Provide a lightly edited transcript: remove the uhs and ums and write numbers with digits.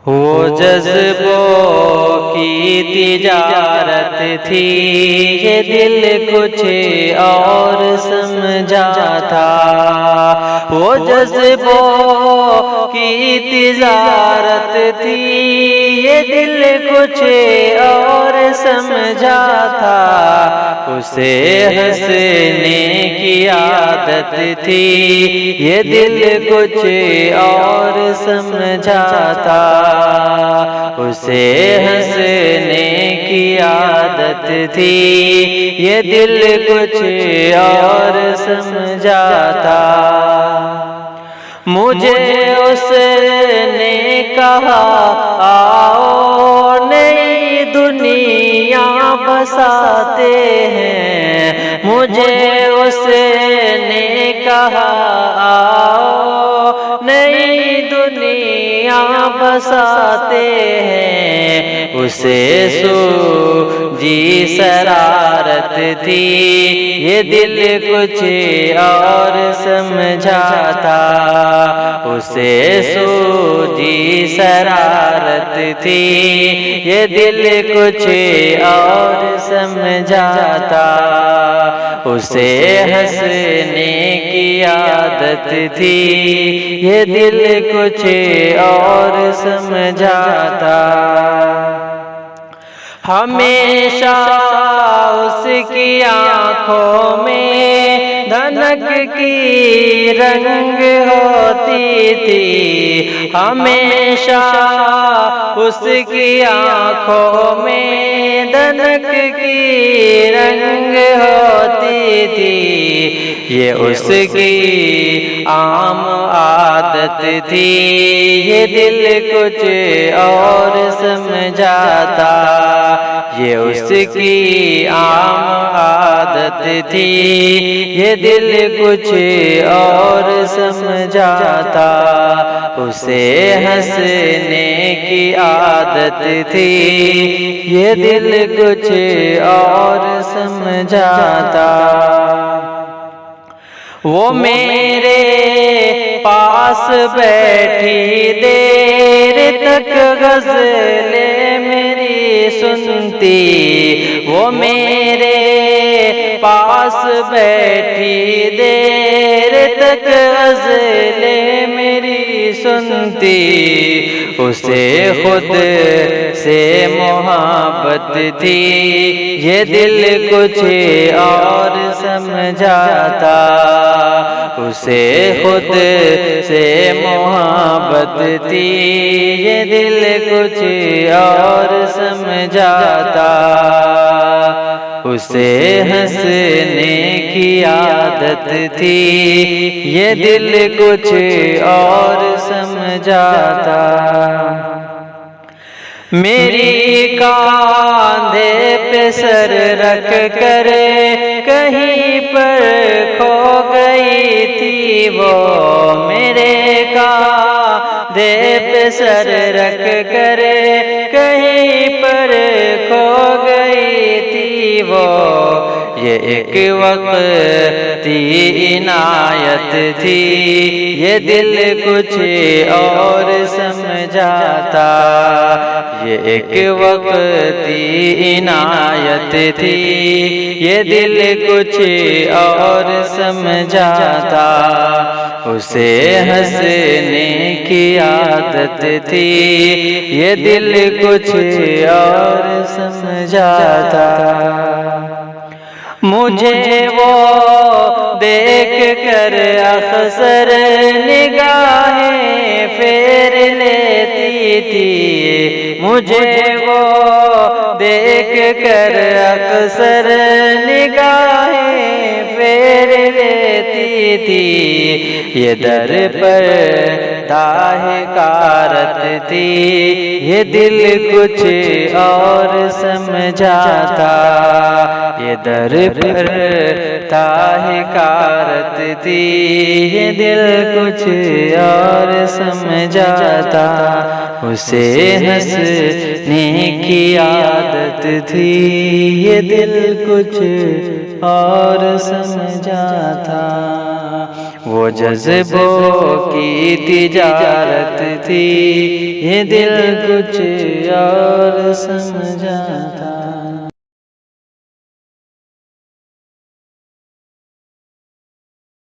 وہ جذبوں کی تجارت تھی، یہ دل کچھ اور سمجھا تھا۔ وہ جذبوں کی تجارت تھی، یہ دل کچھ اور سمجھا تھا۔ اسے ہنسنے کی عادت تھی، یہ دل کچھ اور سمجھا تھا۔ اسے ہنسنے کی عادت تھی، یہ دل کچھ اور سمجھا تھا۔ مجھے اس نے کہا آؤ نئی دنیا بساتے ہیں، مجھے اس نے کہا آؤ نئی دنیا بساتے ہیں۔ اسے سوجھی شرارت تھی، یہ دل کچھ اور سمجھا تھا۔ اسے سوجھی شرارت تھی، یہ دل کچھ اور سمجھا تھا۔ اسے ہنسنے کی عادت تھی، یہ دل کچھ اور سمجھا تھا۔ ہمیشہ اس کی آنکھوں میں دھنک کی رنگ ہوتی تھی، ہمیشہ اس کی آنکھوں میں دھنک کی رنگ ہوتی تھی۔ یہ اس کی عام عادت تھی، یہ دل کچھ اور سمجھا تھا۔ یہ اس کی عام عادت تھی، یہ دل کچھ اور سمجھا تھا۔ اسے ہنسنے کی عادت تھی، یہ دل کچھ اور سمجھا تھا۔ وہ میرے پاس بیٹھی دیر تک غزلیں میری سنتی، وہ میرے پاس بیٹھی دیر تک غزلیں میری سنتی۔ اسے خود سے محبت تھی، یہ دل کچھ اور سمجھا تھا۔ اسے خود سے محبت تھی، یہ دل کچھ اور سمجھا تھا۔ اسے ہنسنے کی عادت تھی، یہ دل کچھ اور سمجھا تھا۔ میری کاندھے پہ سر رکھ کر کہیں پر کھو گئی تھی وہ، میرے کاندھے پہ سر رکھ کر کہیں پر کھو گئی تھی وہ۔ یہ ایک وقتی عنایت تھی، یہ دل کچھ اور سمجھا تھا۔ یہ ایک وقتی عنایت تھی، یہ دل کچھ اور سمجھا تھا۔ اسے ہنسنے کی عادت تھی، یہ دل کچھ اور سمجھا تھا۔ مجھے وہ دیکھ کر اکثر نگاہیں پھیر لیتی تھی، مجھے وہ دیکھ کر اکثر نگاہیں پھیر لیتی تھی۔ یہ در پر حکارت تھی، یہ دل کچھ اور سمجھا تھا۔ یہ در پر حکارت تھی، یہ دل کچھ اور سمجھا تھا۔ اسے ہنسنے کی عادت تھی، یہ دل کچھ اور سمجھا تھا۔ وہ جذبوں کی تجارت تھی، یہ دل کچھ اور سمجھا تھا۔